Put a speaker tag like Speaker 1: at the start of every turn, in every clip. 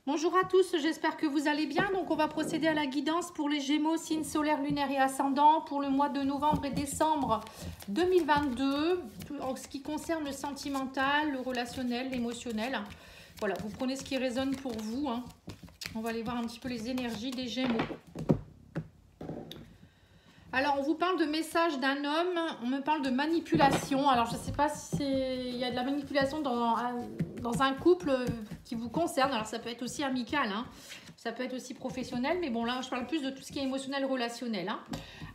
Speaker 1: Bonjour à tous, j'espère que vous allez bien. Donc on va procéder à la guidance pour les Gémeaux, signes solaires, lunaires et ascendants pour le mois de novembre et décembre 2022 en ce qui concerne le sentimental, le relationnel, l'émotionnel. Voilà, vous prenez ce qui résonne pour vous, hein. On va aller voir un petit peu les énergies des Gémeaux. Alors, on vous parle de message d'un homme, on me parle de manipulation. Alors, je ne sais pas si il y a de la manipulation dans un couple qui vous concerne. Alors, ça peut être aussi amical, hein. Ça peut être aussi professionnel. Mais bon, là, je parle plus de tout ce qui est émotionnel, relationnel, hein.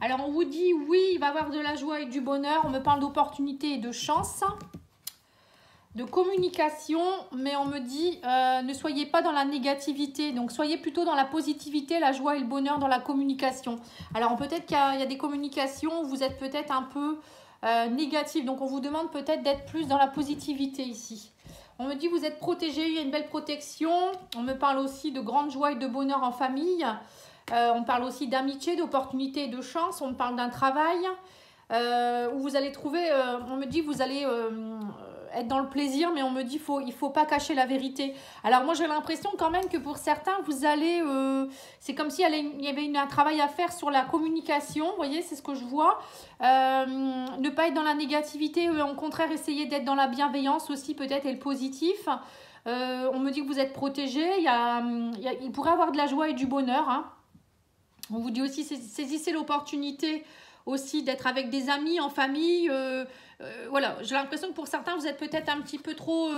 Speaker 1: Alors, on vous dit, oui, il va y avoir de la joie et du bonheur. On me parle d'opportunités et de chance, de communication, mais on me dit ne soyez pas dans la négativité, donc soyez plutôt dans la positivité, la joie et le bonheur dans la communication. Alors peut-être qu'il y a des communications où vous êtes peut-être un peu négatif, donc on vous demande peut-être d'être plus dans la positivité ici. On me dit vous êtes protégé, il y a une belle protection. On me parle aussi de grande joie et de bonheur en famille. On parle aussi d'amitié, d'opportunité et de chance. On me parle d'un travail où vous allez trouver, on me dit vous allez être dans le plaisir, mais on me dit il faut pas cacher la vérité. Alors moi j'ai l'impression quand même que pour certains vous allez, c'est comme s'il y avait un travail à faire sur la communication, vous voyez, c'est ce que je vois. Ne pas être dans la négativité, au contraire essayer d'être dans la bienveillance aussi peut-être et le positif. On me dit que vous êtes protégé, il pourrait avoir de la joie et du bonheur, hein. On vous dit aussi saisissez l'opportunité aussi d'être avec des amis, en famille. Voilà, j'ai l'impression que pour certains, vous êtes peut-être un petit peu trop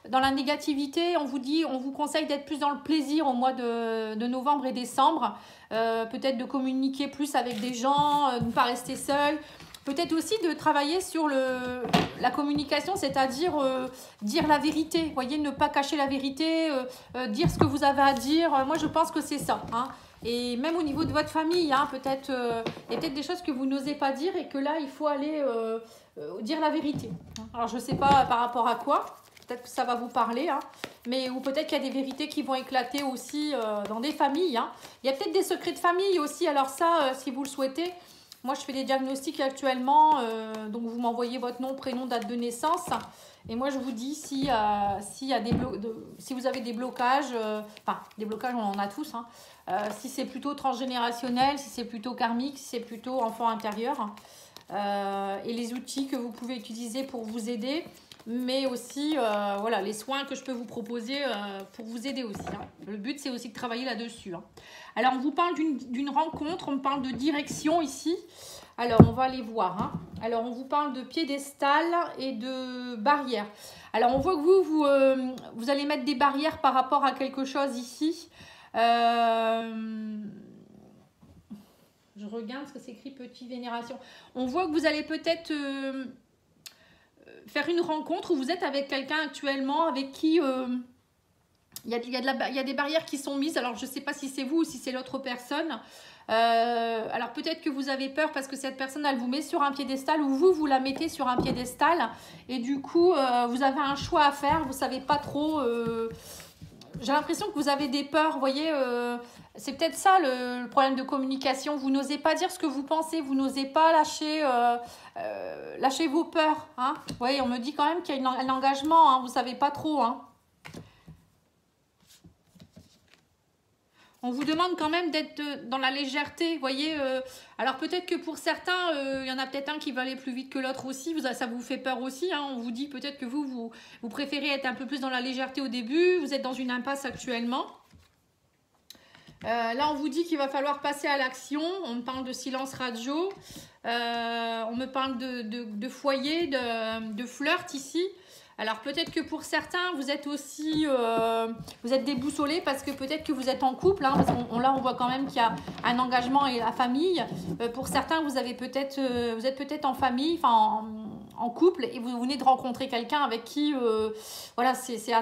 Speaker 1: dans la négativité. On vous conseille d'être plus dans le plaisir au mois de novembre et décembre. Peut-être de communiquer plus avec des gens, de ne pas rester seul. Peut-être aussi de travailler sur la communication, c'est-à-dire dire la vérité. Vous voyez, ne pas cacher la vérité, dire ce que vous avez à dire. Moi, je pense que c'est ça, hein. Et même au niveau de votre famille, hein, peut-être il y a peut-être des choses que vous n'osez pas dire et que là, il faut aller dire la vérité. Alors, je ne sais pas par rapport à quoi. Peut-être que ça va vous parler, hein. Mais ou peut-être qu'il y a des vérités qui vont éclater aussi dans des familles, hein. Il y a peut-être des secrets de famille aussi. Alors ça, si vous le souhaitez, moi, je fais des diagnostics actuellement. Donc, vous m'envoyez votre nom, prénom, date de naissance. Et moi, je vous dis si vous avez des blocages, enfin, des blocages, on en a tous, hein. Si c'est plutôt transgénérationnel, si c'est plutôt karmique, si c'est plutôt enfant intérieur. Et les outils que vous pouvez utiliser pour vous aider. Mais aussi, voilà, les soins que je peux vous proposer pour vous aider aussi, hein. Le but, c'est aussi de travailler là-dessus, hein. Alors, on vous parle d'une rencontre, on me parle de direction ici. Alors, on va aller voir, hein. Alors, on vous parle de piédestal et de barrières. Alors, on voit que vous allez mettre des barrières par rapport à quelque chose ici. Je regarde ce que c'est écrit petit vénération. On voit que vous allez peut-être faire une rencontre où vous êtes avec quelqu'un actuellement avec qui il y a des barrières qui sont mises. Alors, je ne sais pas si c'est vous ou si c'est l'autre personne. Alors, peut-être que vous avez peur parce que cette personne, elle vous met sur un piédestal ou vous la mettez sur un piédestal. Et du coup, vous avez un choix à faire. Vous ne savez pas trop... J'ai l'impression que vous avez des peurs, vous voyez, c'est peut-être ça le problème de communication. Vous n'osez pas dire ce que vous pensez, vous n'osez pas lâcher vos peurs, hein. Vous voyez, on me dit quand même qu'il y a un engagement, hein, vous ne savez pas trop, hein. On vous demande quand même d'être dans la légèreté, vous voyez. Alors peut-être que pour certains, il y en a peut-être un qui va aller plus vite que l'autre aussi. Ça vous fait peur aussi, hein. On vous dit peut-être que vous préférez être un peu plus dans la légèreté au début. Vous êtes dans une impasse actuellement. Là, on vous dit qu'il va falloir passer à l'action. On me parle de silence radio. On me parle de foyer, de flirt ici. Alors peut-être que pour certains, vous êtes aussi vous êtes déboussolés parce que peut-être que vous êtes en couple, hein, parce là on voit quand même qu'il y a un engagement et la famille. Pour certains, vous êtes peut-être en famille, enfin en couple et vous venez de rencontrer quelqu'un avec qui voilà, c'est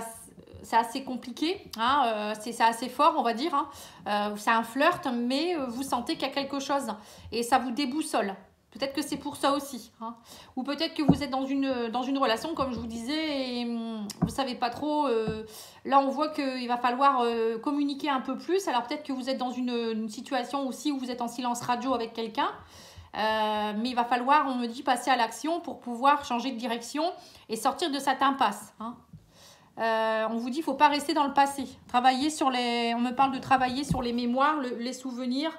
Speaker 1: assez compliqué, hein, c'est assez fort, on va dire, hein. C'est un flirt, mais vous sentez qu'il y a quelque chose et ça vous déboussole. Peut-être que c'est pour ça aussi, hein. Ou peut-être que vous êtes dans une relation, comme je vous disais, et vous ne savez pas trop. Là, on voit qu'il va falloir communiquer un peu plus. Alors, peut-être que vous êtes dans une situation aussi où vous êtes en silence radio avec quelqu'un. Mais il va falloir, on me dit, passer à l'action pour pouvoir changer de direction et sortir de cette impasse, hein. On vous dit qu'il ne faut pas rester dans le passé. Travailler sur les... On me parle de travailler sur les mémoires, les souvenirs,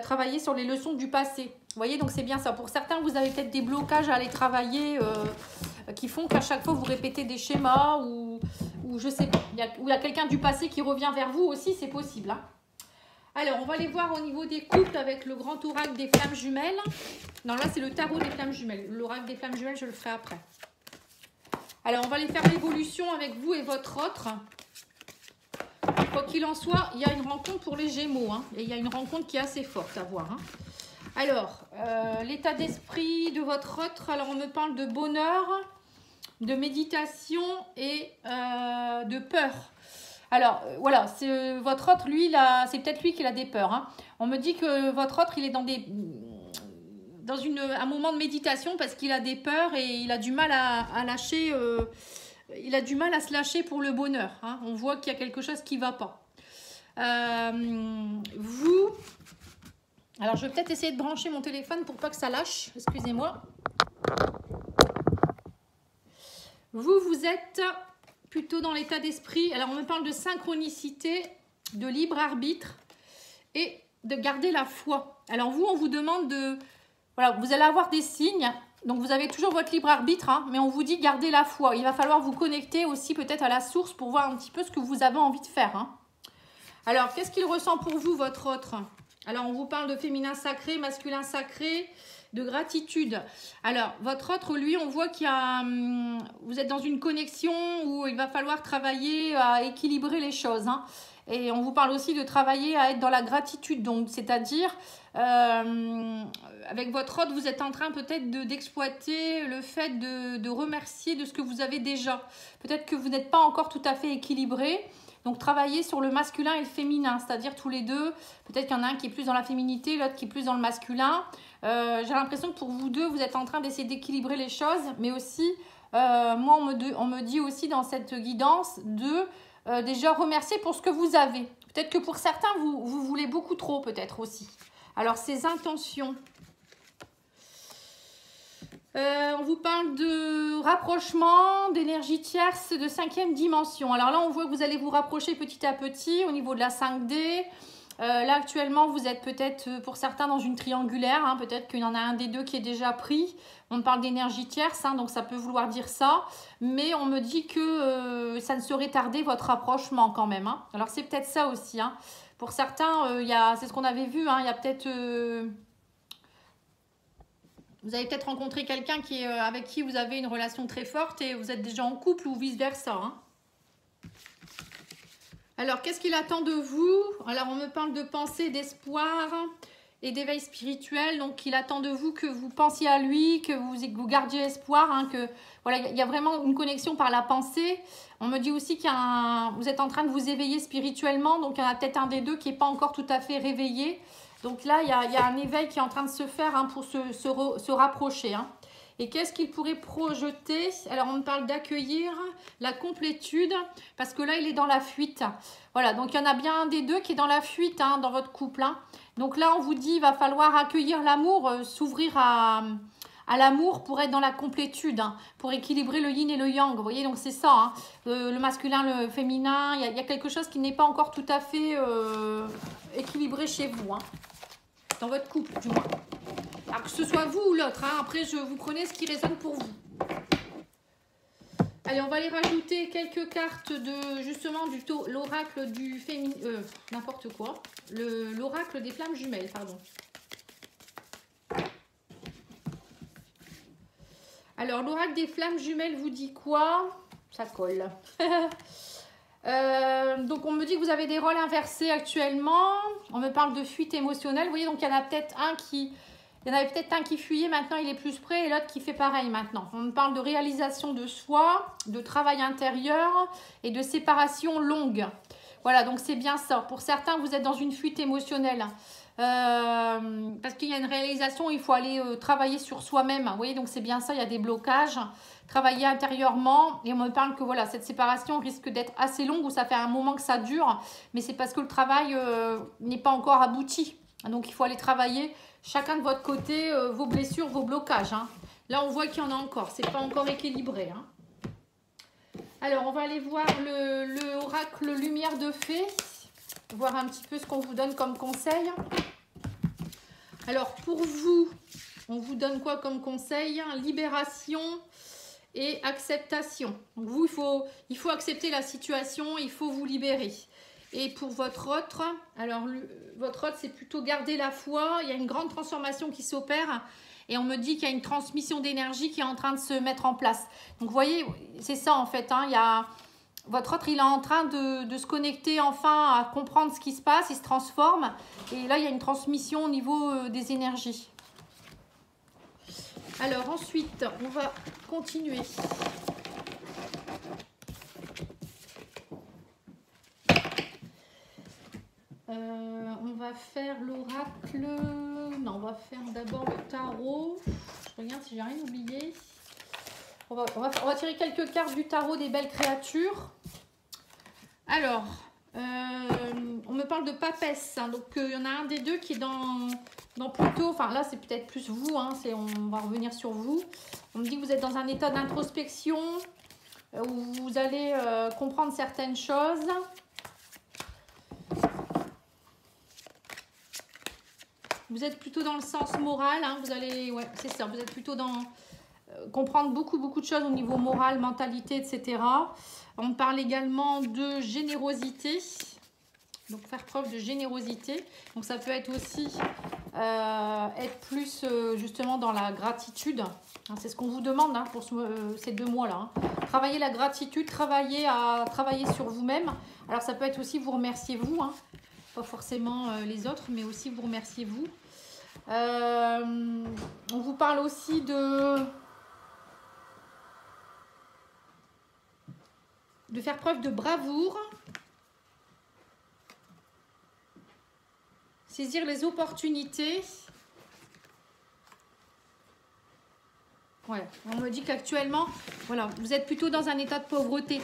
Speaker 1: travailler sur les leçons du passé. Vous voyez, donc c'est bien ça. Pour certains, vous avez peut-être des blocages à aller travailler qui font qu'à chaque fois, vous répétez des schémas ou je sais pas. Il y a quelqu'un du passé qui revient vers vous aussi, c'est possible. Hein. Alors, on va aller voir au niveau des couples avec le grand oracle des flammes jumelles. Non, là, c'est le tarot des flammes jumelles. L'oracle des flammes jumelles, je le ferai après. Alors, on va aller faire l'évolution avec vous et votre autre. Quoi qu'il en soit, il y a une rencontre pour les Gémeaux. Hein, et il y a une rencontre qui est assez forte à voir. Hein. Alors, l'état d'esprit de votre autre. Alors, on me parle de bonheur, de méditation et de peur. Alors, voilà, votre autre, lui, c'est peut-être lui qui a des peurs. Hein. On me dit que votre autre, il est dans un moment de méditation parce qu'il a des peurs et il a du mal à lâcher... il a du mal à se lâcher pour le bonheur. Hein. On voit qu'il y a quelque chose qui ne va pas. Vous... Alors, je vais peut-être essayer de brancher mon téléphone pour pas que ça lâche. Excusez-moi. Vous êtes plutôt dans l'état d'esprit. Alors, on me parle de synchronicité, de libre arbitre et de garder la foi. Alors, vous, on vous demande de... Voilà, vous allez avoir des signes. Donc, vous avez toujours votre libre arbitre, hein, mais on vous dit garder la foi. Il va falloir vous connecter aussi peut-être à la source pour voir un petit peu ce que vous avez envie de faire. Hein. Alors, qu'est-ce qu'il ressent pour vous, votre autre ? Alors, on vous parle de féminin sacré, masculin sacré, de gratitude. Alors, votre autre, lui, on voit qu'il y a... vous êtes dans une connexion où il va falloir travailler à équilibrer les choses. Hein. Et on vous parle aussi de travailler à être dans la gratitude. Donc, c'est-à-dire, avec votre autre, vous êtes en train peut-être d'exploiter le fait de remercier de ce que vous avez déjà. Peut-être que vous n'êtes pas encore tout à fait équilibré. Donc, travailler sur le masculin et le féminin, c'est-à-dire tous les deux. Peut-être qu'il y en a un qui est plus dans la féminité, l'autre qui est plus dans le masculin. J'ai l'impression que pour vous deux, vous êtes en train d'essayer d'équilibrer les choses. Mais aussi, moi, on me dit aussi dans cette guidance de déjà remercier pour ce que vous avez. Peut-être que pour certains, vous voulez beaucoup trop, peut-être aussi. Alors, ces intentions... on vous parle de rapprochement, d'énergie tierce de 5e dimension. Alors là, on voit que vous allez vous rapprocher petit à petit au niveau de la 5D. Là, actuellement, vous êtes peut-être, pour certains, dans une triangulaire. Hein, peut-être qu'il y en a un des deux qui est déjà pris. On parle d'énergie tierce, hein, donc ça peut vouloir dire ça. Mais on me dit que ça ne saurait tarder votre rapprochement quand même. Hein. Alors, c'est peut-être ça aussi. Hein. Pour certains, c'est ce qu'on avait vu. Hein, il y a peut-être... vous avez peut-être rencontré quelqu'un avec qui vous avez une relation très forte et vous êtes déjà en couple ou vice-versa. Hein. Alors, qu'est-ce qu'il attend de vous? Alors, on me parle de pensée, d'espoir et d'éveil spirituel. Donc, il attend de vous que vous pensiez à lui, que vous gardiez espoir. Hein, que voilà, il y a vraiment une connexion par la pensée. On me dit aussi vous êtes en train de vous éveiller spirituellement. Donc, il y en a peut-être un des deux qui n'est pas encore tout à fait réveillé. Donc là, il y a un éveil qui est en train de se faire hein, pour se rapprocher. Hein. Et qu'est-ce qu'il pourrait projeter? Alors, on me parle d'accueillir la complétude, parce que là, il est dans la fuite. Voilà, donc il y en a bien un des deux qui est dans la fuite hein, dans votre couple. Hein. Donc là, on vous dit, il va falloir accueillir l'amour, s'ouvrir à l'amour pour être dans la complétude, hein, pour équilibrer le yin et le yang. Vous voyez, donc c'est ça, hein, le masculin, le féminin. Il y a quelque chose qui n'est pas encore tout à fait équilibré chez vous, hein, dans votre couple, du moins. Alors que ce soit vous ou l'autre, hein, après vous prenez ce qui résonne pour vous. Allez, on va aller rajouter quelques cartes de justement l'oracle du féminin, n'importe quoi, l'oracle des flammes jumelles, pardon. Alors, l'oracle des flammes jumelles vous dit quoi? Ça colle. Donc, on me dit que vous avez des rôles inversés actuellement. On me parle de fuite émotionnelle. Vous voyez, donc il y en a peut-être un qui... Il y en avait peut-être un qui fuyait, maintenant il est plus près, et l'autre qui fait pareil maintenant. On me parle de réalisation de soi, de travail intérieur et de séparation longue. Voilà, donc c'est bien ça. Pour certains, vous êtes dans une fuite émotionnelle. Parce qu'il y a une réalisation, il faut aller travailler sur soi-même. Vous voyez, donc c'est bien ça, il y a des blocages. Travailler intérieurement. Et on me parle que voilà, cette séparation risque d'être assez longue, ou ça fait un moment que ça dure. Mais c'est parce que le travail n'est pas encore abouti. Donc il faut aller travailler chacun de votre côté, vos blessures, vos blocages. Hein. Là, on voit qu'il y en a encore. C'est pas encore équilibré. Hein. Alors, on va aller voir le oracle lumière de fée, voir un petit peu ce qu'on vous donne comme conseil. Alors, pour vous, on vous donne quoi comme conseil? Libération et acceptation. Donc, vous, il faut accepter la situation, il faut vous libérer. Et pour votre autre, alors votre autre, c'est plutôt garder la foi. Il y a une grande transformation qui s'opère. Et on me dit qu'il y a une transmission d'énergie qui est en train de se mettre en place. Donc, vous voyez, c'est ça en fait. Hein, votre autre, il est en train de se connecter enfin à comprendre ce qui se passe. Il se transforme. Et là, il y a une transmission au niveau des énergies. Alors, ensuite, on va continuer. On va faire l'oracle. Non, on va faire d'abord le tarot. Je regarde si j'ai rien oublié. On va tirer quelques cartes du tarot des belles créatures. Alors, on me parle de papesse. Hein, donc, il y en a un des deux qui est dans plutôt... Enfin, là, c'est peut-être plus vous. Hein, on va revenir sur vous. On me dit que vous êtes dans un état d'introspection où vous allez comprendre certaines choses. Vous êtes plutôt dans le sens moral, hein, vous allez, ouais, c'est ça, vous êtes plutôt dans comprendre beaucoup de choses au niveau moral, mentalité, etc. On parle également de générosité, donc faire preuve de générosité. Donc ça peut être aussi être plus justement dans la gratitude. Hein, c'est ce qu'on vous demande hein, pour ces 2 mois-là. Hein. Travailler la gratitude, travailler sur vous-même. Alors ça peut être aussi vous remercier vous, hein. Pas forcément les autres, mais aussi vous remerciez vous. On vous parle aussi de faire preuve de bravoure, saisir les opportunités. Ouais, on me dit qu'actuellement, voilà, vous êtes plutôt dans un état de pauvreté.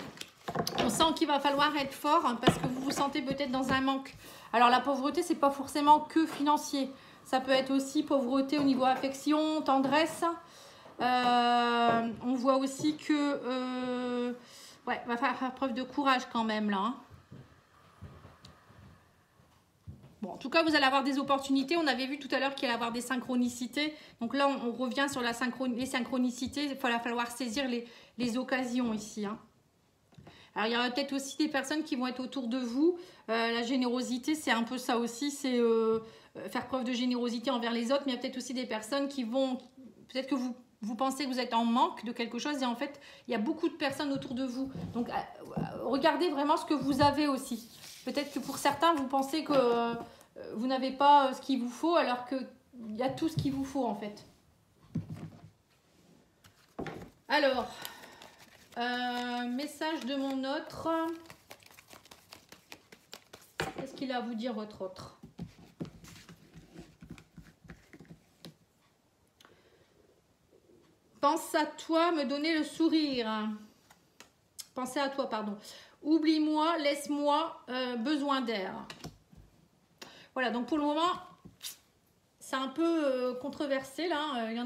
Speaker 1: On sent qu'il va falloir être fort hein, parce que vous vous sentez peut-être dans un manque. Alors la pauvreté, c'est pas forcément que financier. Ça peut être aussi pauvreté au niveau affection, tendresse. On voit aussi que... ouais, va faire preuve de courage quand même là. Hein. Bon, en tout cas, vous allez avoir des opportunités. On avait vu tout à l'heure qu'il allait avoir des synchronicités. Donc là, on revient sur les synchronicités. Il va falloir saisir les occasions ici. Hein. Alors, il y aura peut-être aussi des personnes qui vont être autour de vous. La générosité, c'est un peu ça aussi. C'est faire preuve de générosité envers les autres. Mais il y a peut-être aussi des personnes qui vont... Peut-être que vous pensez que vous êtes en manque de quelque chose. Et en fait, il y a beaucoup de personnes autour de vous. Donc, regardez vraiment ce que vous avez aussi. Peut-être que pour certains, vous pensez que vous n'avez pas ce qu'il vous faut. Alors qu'il y a tout ce qu'il vous faut, en fait. Alors... message de mon autre. Qu'est-ce qu'il a à vous dire, votre autre? Pense à toi, me donner le sourire. Pensez à toi, pardon. Oublie-moi, laisse-moi, besoin d'air. Voilà, donc pour le moment, c'est un peu controversé là. Il y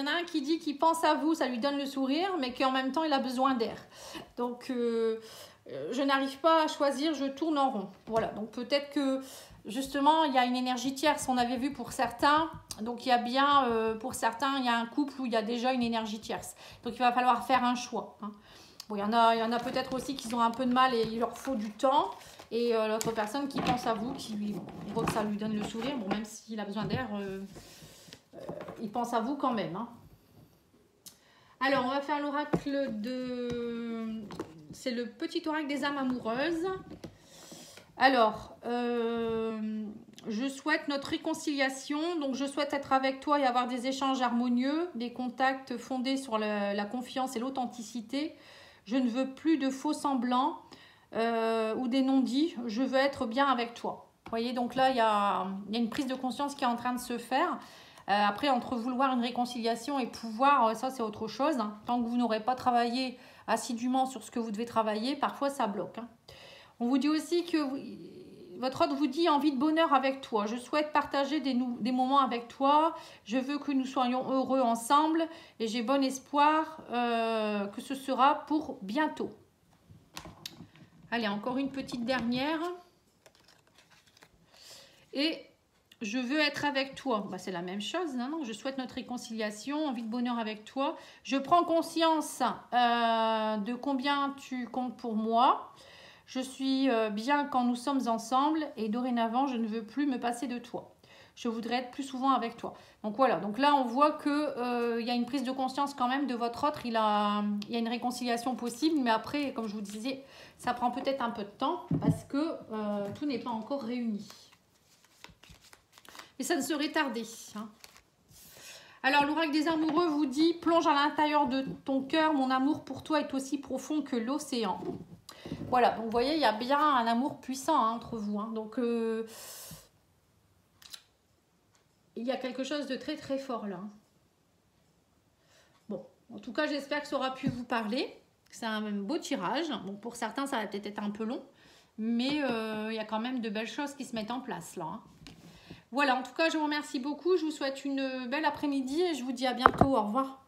Speaker 1: en a un qui dit qu'il pense à vous, ça lui donne le sourire, mais qu'en même temps, il a besoin d'air. Donc, je n'arrive pas à choisir, je tourne en rond. Voilà, donc peut-être que justement, il y a une énergie tierce, on avait vu pour certains. Donc, il y a bien, pour certains, il y a un couple où il y a déjà une énergie tierce. Donc, il va falloir faire un choix. Hein. Bon, il y en a peut-être aussi qui ont un peu de mal et il leur faut du temps. Et l'autre personne qui pense à vous, on voit que ça lui donne le sourire. Bon, même s'il a besoin d'air, il pense à vous quand même. Hein. Alors, on va faire l'oracle de... C'est le petit oracle des âmes amoureuses. Alors, je souhaite notre réconciliation. Donc, je souhaite être avec toi et avoir des échanges harmonieux, des contacts fondés sur la confiance et l'authenticité. Je ne veux plus de faux semblants. Ou des non-dits, je veux être bien avec toi. Vous voyez, donc là, il y a une prise de conscience qui est en train de se faire. Après, entre vouloir une réconciliation et pouvoir, ça, c'est autre chose. Hein. Tant que vous n'aurez pas travaillé assidûment sur ce que vous devez travailler, parfois, ça bloque. Hein. On vous dit aussi que votre autre vous dit envie de bonheur avec toi. Je souhaite partager des moments avec toi. Je veux que nous soyons heureux ensemble et j'ai bon espoir que ce sera pour bientôt. Allez, encore une petite dernière. Et je veux être avec toi. Bah, c'est la même chose. Non, non, je souhaite notre réconciliation, envie de bonheur avec toi. Je prends conscience de combien tu comptes pour moi. Je suis bien quand nous sommes ensemble et dorénavant, je ne veux plus me passer de toi. Je voudrais être plus souvent avec toi. Donc voilà, donc là on voit qu'il y a une prise de conscience quand même de votre autre. Il y a une réconciliation possible, mais après, comme je vous disais, ça prend peut-être un peu de temps parce que tout n'est pas encore réuni. Et ça ne serait tardé. Hein. Alors l'oracle des amoureux vous dit « Plonge à l'intérieur de ton cœur, mon amour pour toi est aussi profond que l'océan. » Voilà, donc vous voyez, il y a bien un amour puissant hein, entre vous. Hein. Donc il y a quelque chose de très très fort là. Bon, en tout cas, j'espère que ça aura pu vous parler. C'est un beau tirage. Bon, pour certains, ça va peut-être être un peu long, mais il y a quand même de belles choses qui se mettent en place là. Hein. Voilà, en tout cas, je vous remercie beaucoup. Je vous souhaite une belle après-midi et je vous dis à bientôt. Au revoir.